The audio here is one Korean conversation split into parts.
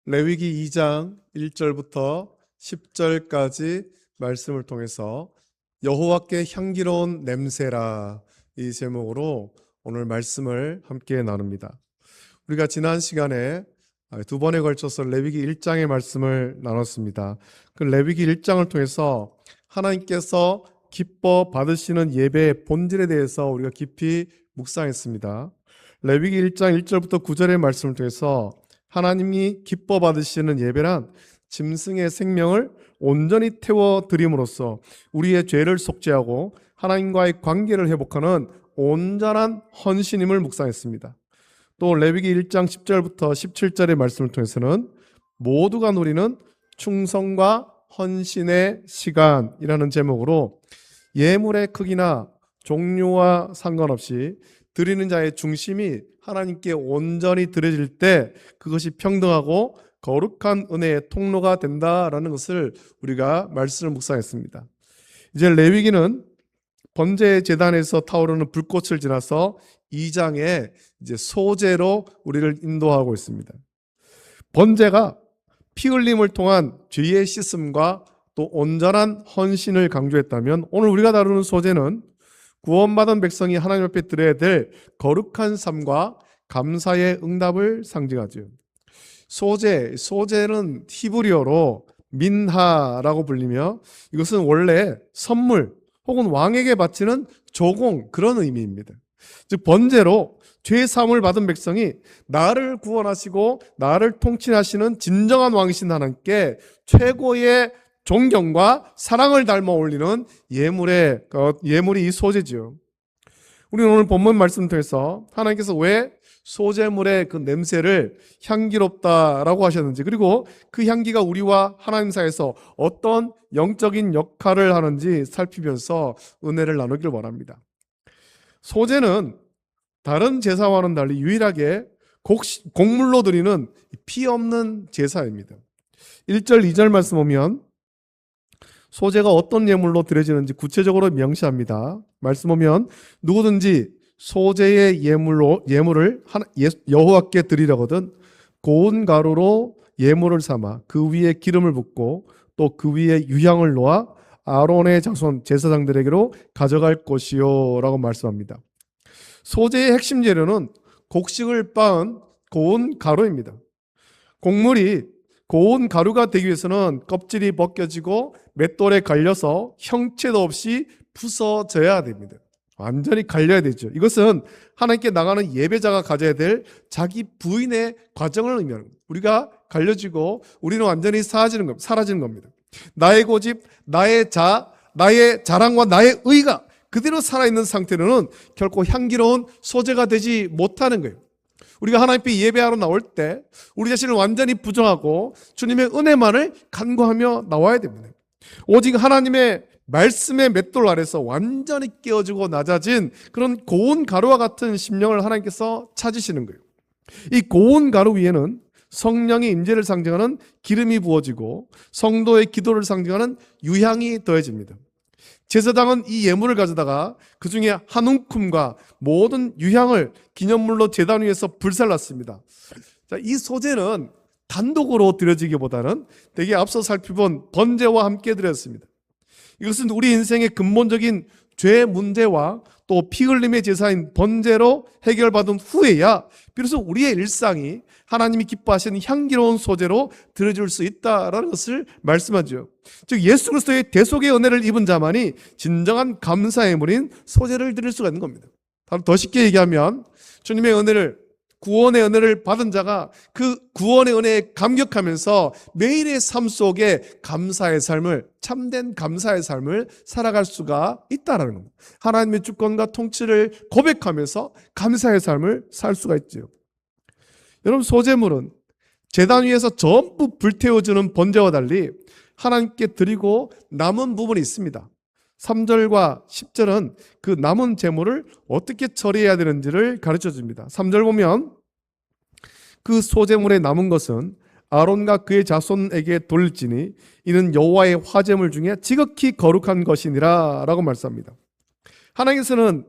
레위기 2장 1절부터 10절까지 말씀을 통해서 여호와께 향기로운 냄새라, 이 제목으로 오늘 말씀을 함께 나눕니다. 우리가 지난 시간에 두 번에 걸쳐서 레위기 1장의 말씀을 나눴습니다. 그 레위기 1장을 통해서 하나님께서 기뻐 받으시는 예배의 본질에 대해서 우리가 깊이 묵상했습니다. 레위기 1장 1절부터 9절의 말씀을 통해서 하나님이 기뻐 받으시는 예배란 짐승의 생명을 온전히 태워 드림으로써 우리의 죄를 속죄하고 하나님과의 관계를 회복하는 온전한 헌신임을 묵상했습니다. 또 레위기 1장 10절부터 17절의 말씀을 통해서는 모두가 누리는 충성과 헌신의 시간이라는 제목으로 예물의 크기나 종류와 상관없이 드리는 자의 중심이 하나님께 온전히 드려질 때 그것이 평등하고 거룩한 은혜의 통로가 된다라는 것을 우리가 말씀을 묵상했습니다. 이제 레위기는 번제 제단에서 타오르는 불꽃을 지나서 2장에 이제 소제로 우리를 인도하고 있습니다. 번제가 피 흘림을 통한 죄의 씻음과 또 온전한 헌신을 강조했다면, 오늘 우리가 다루는 소제는 구원받은 백성이 하나님 앞에 드려야 될 거룩한 삶과 감사의 응답을 상징하죠. 소제는 히브리어로 민하라고 불리며, 이것은 원래 선물 혹은 왕에게 바치는 조공, 그런 의미입니다. 즉 번제로 죄 사함을 받은 백성이 나를 구원하시고 나를 통치하시는 진정한 왕이신 하나님께 최고의 존경과 사랑을 닮아 올리는 예물이 이 소제지요. 우리는 오늘 본문 말씀 통해서 하나님께서 왜 소제물의 그 냄새를 향기롭다라고 하셨는지, 그리고 그 향기가 우리와 하나님 사이에서 어떤 영적인 역할을 하는지 살피면서 은혜를 나누길 원합니다. 소제는 다른 제사와는 달리 유일하게 곡물로 드리는 피 없는 제사입니다. 1절 2절 말씀 보면 소제가 어떤 예물로 드려지는지 구체적으로 명시합니다. 말씀 보면 누구든지 소제의 예물을 여호와께 드리려거든 고운 가루로 예물을 삼아 그 위에 기름을 붓고 또 그 위에 유향을 놓아 아론의 자손 제사장들에게로 가져갈 것이요 라고 말씀합니다. 소제의 핵심 재료는 곡식을 빻은 고운 가루입니다. 곡물이 고운 가루가 되기 위해서는 껍질이 벗겨지고 맷돌에 갈려서 형체도 없이 부서져야 됩니다. 완전히 갈려야 되죠. 이것은 하나님께 나가는 예배자가 가져야 될 자기 부인의 과정을 의미합니다. 우리가 갈려지고 우리는 완전히 사라지는 겁니다. 나의 고집, 나의 자랑과 나의 의가 그대로 살아있는 상태로는 결코 향기로운 소제가 되지 못하는 거예요. 우리가 하나님 앞에 예배하러 나올 때 우리 자신을 완전히 부정하고 주님의 은혜만을 간구하며 나와야 됩니다. 오직 하나님의 말씀의 맷돌 아래서 완전히 깨어지고 낮아진 그런 고운 가루와 같은 심령을 하나님께서 찾으시는 거예요. 이 고운 가루 위에는 성령의 임재를 상징하는 기름이 부어지고 성도의 기도를 상징하는 유향이 더해집니다. 제사장은 이 예물을 가져다가 그 중에 한 움큼과 모든 유향을 기념물로 제단 위에서 불살랐습니다. 자, 이 소제는 단독으로 드려지기보다는 대개 앞서 살펴본 번제와 함께 드렸습니다. 이것은 우리 인생의 근본적인 죄 문제와 또 피 흘림의 제사인 번제로 해결받은 후에야 비로소 우리의 일상이 하나님이 기뻐하시는 향기로운 소제로 드려질 수 있다라는 것을 말씀하죠. 즉 예수 그리스도의 대속의 은혜를 입은 자만이 진정한 감사의 예물인 소제를 드릴 수가 있는 겁니다. 더 쉽게 얘기하면 주님의 은혜를, 구원의 은혜를 받은 자가 그 구원의 은혜에 감격하면서 매일의 삶 속에 감사의 삶을, 참된 감사의 삶을 살아갈 수가 있다는 겁니다. 하나님의 주권과 통치를 고백하면서 감사의 삶을 살 수가 있죠. 여러분, 소제물은 제단 위에서 전부 불태워주는 번제와 달리 하나님께 드리고 남은 부분이 있습니다. 3절과 10절은 그 남은 제물을 어떻게 처리해야 되는지를 가르쳐 줍니다. 3절 보면 그 소제물의 남은 것은 아론과 그의 자손에게 돌릴지니 이는 여호와의 화제물 중에 지극히 거룩한 것이니라 라고 말씀합니다. 하나님께서는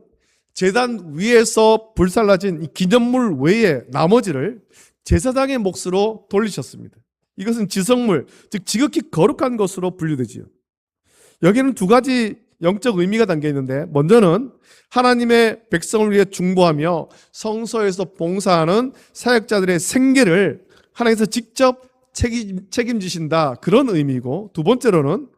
제단 위에서 불살라진 이 기념물 외에 나머지를 제사장의 몫으로 돌리셨습니다. 이것은 지성물, 즉 지극히 거룩한 것으로 분류되지요. 여기는 두 가지 영적 의미가 담겨 있는데, 먼저는 하나님의 백성을 위해 중보하며 성소에서 봉사하는 사역자들의 생계를 하나님께서 직접 책임지신다, 그런 의미고, 두 번째로는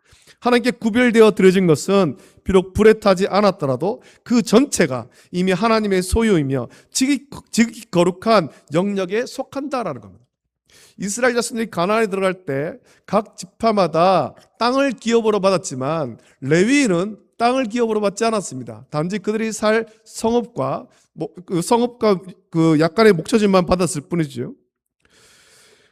하나님께 구별되어 드려진 것은 비록 불에 타지 않았더라도 그 전체가 이미 하나님의 소유이며 지극히 거룩한 영역에 속한다라는 겁니다. 이스라엘 자손들이 가나안에 들어갈 때 각 지파마다 땅을 기업으로 받았지만 레위인은 땅을 기업으로 받지 않았습니다. 단지 그들이 살 성읍과 그 약간의 목초지만 받았을 뿐이죠.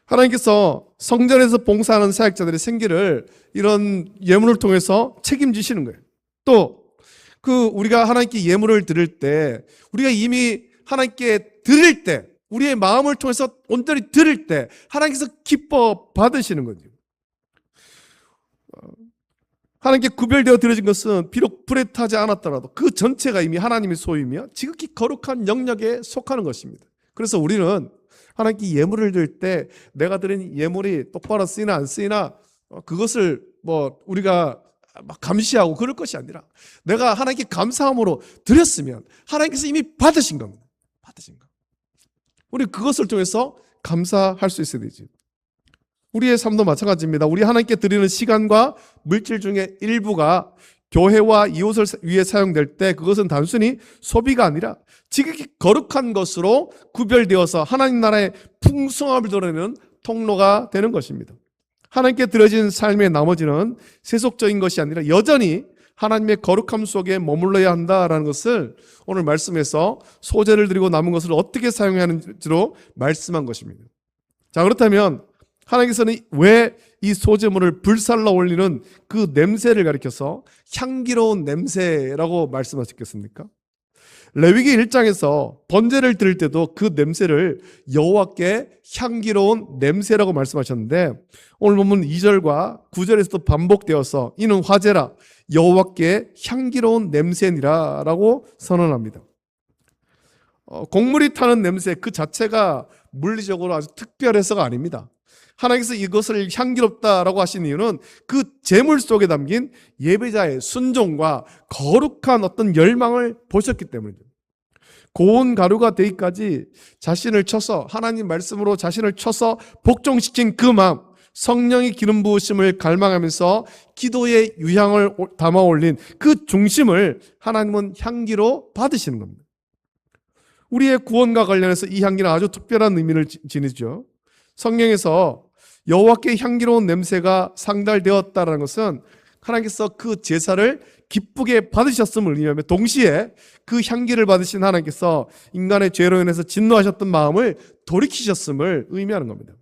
하나님께서 성전에서 봉사하는 사역자들의 생계를 이런 예물을 통해서 책임지시는 거예요. 또 우리가 하나님께 예물을 드릴 때, 우리가 이미 하나님께 드릴 때, 우리의 마음을 통해서 온전히 드릴 때 하나님께서 기뻐 받으시는 거죠. 하나님께 구별되어 드려진 것은 비록 불에 타지 않았더라도 그 전체가 이미 하나님의 소유이며 지극히 거룩한 영역에 속하는 것입니다. 그래서 우리는 하나님께 예물을 드릴 때 내가 드린 예물이 똑바로 쓰이나 안 쓰이나 그것을 우리가 막 감시하고 그럴 것이 아니라, 내가 하나님께 감사함으로 드렸으면 하나님께서 이미 받으신 겁니다. 받으신 거. 우리 그것을 통해서 감사할 수 있어야 되지. 우리의 삶도 마찬가지입니다. 우리 하나님께 드리는 시간과 물질 중에 일부가 교회와 이웃을 위해 사용될 때 그것은 단순히 소비가 아니라 지극히 거룩한 것으로 구별되어서 하나님 나라의 풍성함을 드러내는 통로가 되는 것입니다. 하나님께 드려진 삶의 나머지는 세속적인 것이 아니라 여전히 하나님의 거룩함 속에 머물러야 한다라는 것을 오늘 말씀에서 소제를 드리고 남은 것을 어떻게 사용해야 하는지로 말씀한 것입니다. 자, 그렇다면 하나님께서는 왜 이 소제물을 불살라 올리는 그 냄새를 가리켜서 향기로운 냄새라고 말씀하셨겠습니까? 레위기 1장에서 번제를 드릴 때도 그 냄새를 여호와께 향기로운 냄새라고 말씀하셨는데, 오늘 본문 2절과 9절에서도 반복되어서 이는 화제라, 여호와께 향기로운 냄새니라 라고 선언합니다. 곡물이 타는 냄새 그 자체가 물리적으로 아주 특별해서가 아닙니다. 하나님께서 이것을 향기롭다라고 하신 이유는 그 제물 속에 담긴 예배자의 순종과 거룩한 어떤 열망을 보셨기 때문이죠. 고운 가루가 되기까지 자신을 쳐서, 하나님 말씀으로 자신을 쳐서 복종시킨 그 마음, 성령의 기름 부으심을 갈망하면서 기도의 유향을 담아 올린 그 중심을 하나님은 향기로 받으시는 겁니다. 우리의 구원과 관련해서 이 향기는 아주 특별한 의미를 지니죠. 성경에서 여호와께 향기로운 냄새가 상달되었다는 것은 하나님께서 그 제사를 기쁘게 받으셨음을 의미하며, 동시에 그 향기를 받으신 하나님께서 인간의 죄로 인해서 진노하셨던 마음을 돌이키셨음을 의미하는 겁니다.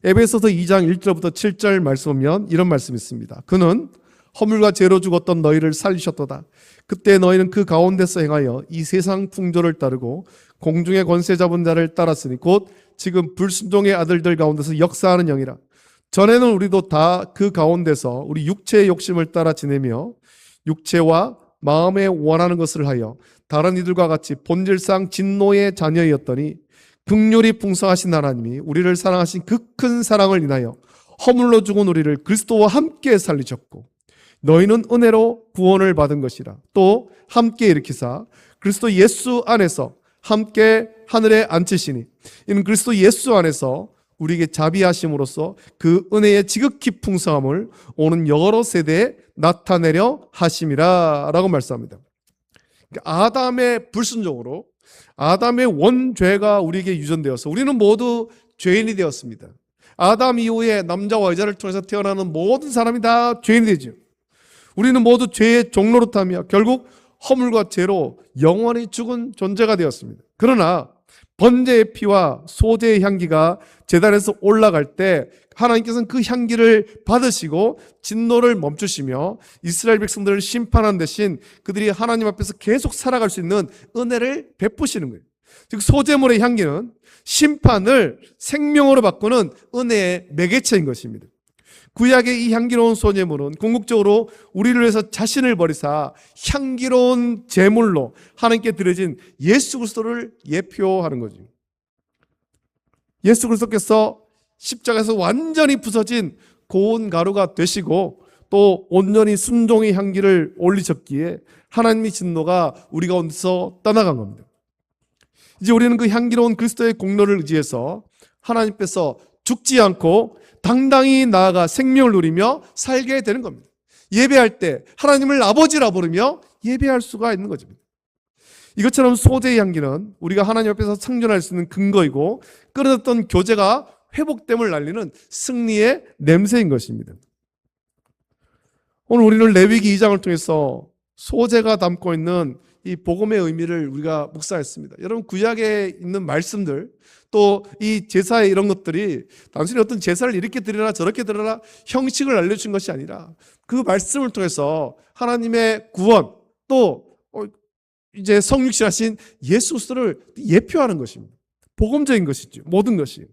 에베소서 2장 1절부터 7절 말씀 보면 이런 말씀이 있습니다. 그는 허물과 죄로 죽었던 너희를 살리셨도다. 그때 너희는 그 가운데서 행하여 이 세상 풍조를 따르고 공중의 권세 잡은 자를 따랐으니 곧 지금 불순종의 아들들 가운데서 역사하는 영이라. 전에는 우리도 다 그 가운데서 우리 육체의 욕심을 따라 지내며 육체와 마음에 원하는 것을 하여 다른 이들과 같이 본질상 진노의 자녀였더니 긍휼이 풍성하신 하나님이 우리를 사랑하신 그 큰 사랑을 인하여 허물로 죽은 우리를 그리스도와 함께 살리셨고 너희는 은혜로 구원을 받은 것이라. 또 함께 일으키사 그리스도 예수 안에서 함께 하늘에 앉히시니 이는 그리스도 예수 안에서 우리에게 자비하심으로써 그 은혜의 지극히 풍성함을 오는 여러 세대에 나타내려 하심이라 라고 말씀합니다. 아담의 불순종으로 아담의 원죄가 우리에게 유전되어서 우리는 모두 죄인이 되었습니다. 아담 이후에 남자와 여자를 통해서 태어나는 모든 사람이 다 죄인이 되죠. 우리는 모두 죄의 종노릇하며 결국 허물과 죄로 영원히 죽은 존재가 되었습니다. 그러나 번제의 피와 소제의 향기가 제단에서 올라갈 때 하나님께서는 그 향기를 받으시고 진노를 멈추시며 이스라엘 백성들을 심판한 대신 그들이 하나님 앞에서 계속 살아갈 수 있는 은혜를 베푸시는 거예요. 즉 소제물의 향기는 심판을 생명으로 바꾸는 은혜의 매개체인 것입니다. 구약의 이 향기로운 소제물은 궁극적으로 우리를 위해서 자신을 버리사 향기로운 제물로 하나님께 드려진 예수 그리스도를 예표하는 거죠. 예수 그리스도께서 십자가에서 완전히 부서진 고운 가루가 되시고 또 온전히 순종의 향기를 올리셨기에 하나님의 진노가 우리 가운데서 떠나간 겁니다. 이제 우리는 그 향기로운 그리스도의 공로를 의지해서 하나님께서 죽지 않고 당당히 나아가 생명을 누리며 살게 되는 겁니다. 예배할 때 하나님을 아버지라 부르며 예배할 수가 있는 거죠. 이것처럼 소재의 향기는 우리가 하나님 앞에서 상존할 수 있는 근거이고 끊어졌던 교제가 회복됨을 알리는 승리의 냄새인 것입니다. 오늘 우리는 레위기 2장을 통해서 소재가 담고 있는 이 복음의 의미를 우리가 묵상했습니다. 여러분, 구약에 있는 말씀들 또 이 제사의 이런 것들이 단순히 어떤 제사를 이렇게 드리라 저렇게 드리라 형식을 알려준 것이 아니라 그 말씀을 통해서 하나님의 구원 또 이제 성육신하신 예수 그리스도를 예표하는 것입니다. 복음적인 것이죠. 모든 것이.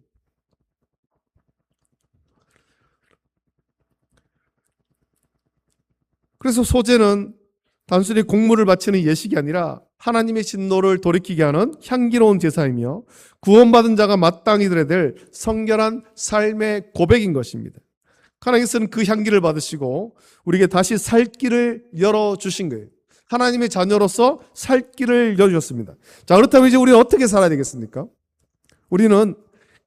그래서 소재는 단순히 공물을 바치는 예식이 아니라 하나님의 진노를 돌이키게 하는 향기로운 제사이며 구원받은 자가 마땅히 드려야 될 성결한 삶의 고백인 것입니다. 하나님께서는 그 향기를 받으시고 우리에게 다시 살 길을 열어주신 거예요. 하나님의 자녀로서 살 길을 열어주셨습니다. 자, 그렇다면 이제 우리는 어떻게 살아야 되겠습니까? 우리는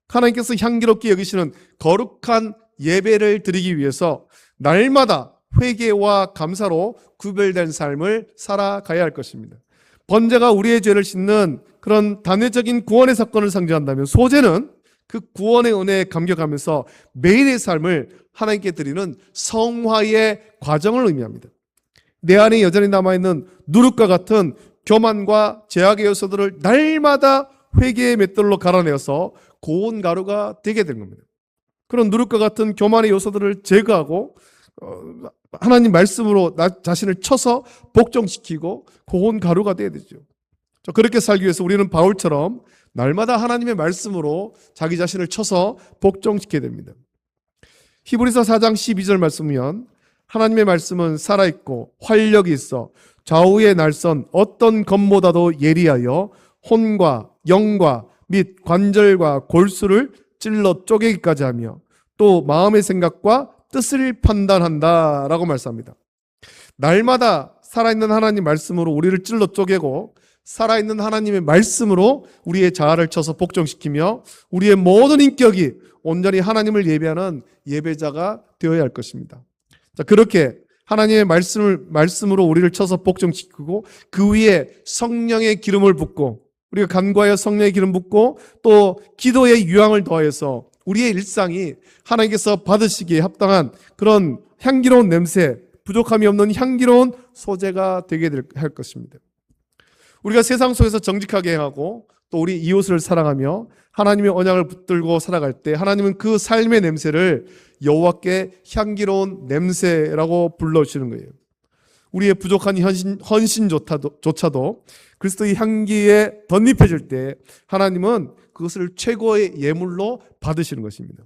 하나님께서 향기롭게 여기시는 거룩한 예배를 드리기 위해서 날마다 회개와 감사로 구별된 삶을 살아가야 할 것입니다. 번제가 우리의 죄를 씻는 그런 단회적인 구원의 사건을 상징한다면 소제는 그 구원의 은혜에 감격하면서 매일의 삶을 하나님께 드리는 성화의 과정을 의미합니다. 내 안에 여전히 남아있는 누룩과 같은 교만과 죄악의 요소들을 날마다 회개의 맷돌로 갈아내어서 고운 가루가 되게 된 겁니다. 그런 누룩과 같은 교만의 요소들을 제거하고 하나님 말씀으로 나 자신을 쳐서 복종시키고 고운 가루가 되어야 되죠. 그렇게 살기 위해서 우리는 바울처럼 날마다 하나님의 말씀으로 자기 자신을 쳐서 복종시켜야 됩니다. 히브리서 4장 12절 말씀이면 하나님의 말씀은 살아있고 활력이 있어 좌우의 날선 어떤 검보다도 예리하여 혼과 영과 및 관절과 골수를 찔러 쪼개기까지 하며 또 마음의 생각과 뜻을 판단한다라고 말씀합니다. 날마다 살아있는 하나님 말씀으로 우리를 찔러 쪼개고 살아있는 하나님의 말씀으로 우리의 자아를 쳐서 복종시키며 우리의 모든 인격이 온전히 하나님을 예배하는 예배자가 되어야 할 것입니다. 자, 그렇게 하나님의 말씀으로 우리를 쳐서 복종시키고 그 위에 성령의 기름을 붓고 우리가 간과하여 성령의 기름 붓고 또 기도의 유황을 더해서 우리의 일상이 하나님께서 받으시기에 합당한 그런 향기로운 냄새, 부족함이 없는 향기로운 소재가 되게 할 것입니다. 우리가 세상 속에서 정직하게 행하고 또 우리 이웃을 사랑하며 하나님의 언약을 붙들고 살아갈 때 하나님은 그 삶의 냄새를 여호와께 향기로운 냄새라고 불러주시는 거예요. 우리의 부족한 헌신조차도 그리스도의 향기에 덧입혀질 때 하나님은 그것을 최고의 예물로 받으시는 것입니다.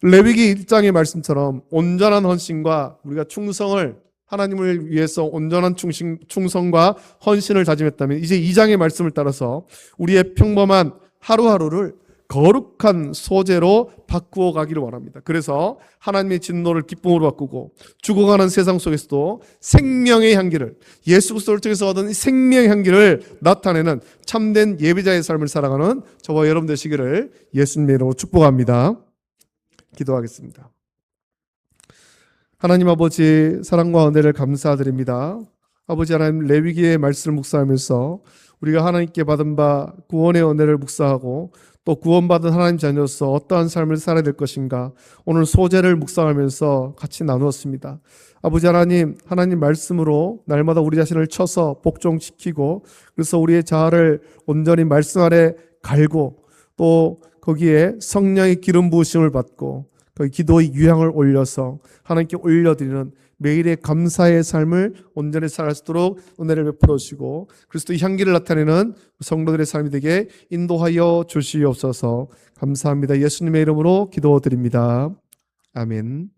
레위기 1장의 말씀처럼 온전한 헌신과 우리가 충성을 하나님을 위해서 온전한 충성과 헌신을 다짐했다면 이제 2장의 말씀을 따라서 우리의 평범한 하루하루를 거룩한 소재로 바꾸어 가기를 원합니다. 그래서 하나님의 진노를 기쁨으로 바꾸고 죽어가는 세상 속에서도 생명의 향기를 예수 그리스도를 통해서 얻은 생명의 향기를 나타내는 참된 예배자의 삶을 살아가는 저와 여러분 되시기를 예수님의 이름으로 축복합니다. 기도하겠습니다. 하나님 아버지 사랑과 은혜를 감사드립니다. 아버지 하나님 레위기의 말씀을 묵상하면서 우리가 하나님께 받은 바 구원의 은혜를 묵상하고 또 구원받은 하나님 자녀로서 어떠한 삶을 살아야 될 것인가 오늘 소재를 묵상하면서 같이 나누었습니다. 아버지 하나님 말씀으로 날마다 우리 자신을 쳐서 복종시키고 그래서 우리의 자아를 온전히 말씀 아래 갈고 또 거기에 성령의 기름 부으심을 받고 그 기도의 유향을 올려서 하나님께 올려드리는 매일의 감사의 삶을 온전히 살아갈 수 있도록 은혜를 베풀어 주시고 그리스도의 향기를 나타내는 성도들의 삶이 되게 인도하여 주시옵소서. 감사합니다. 예수님의 이름으로 기도드립니다. 아멘.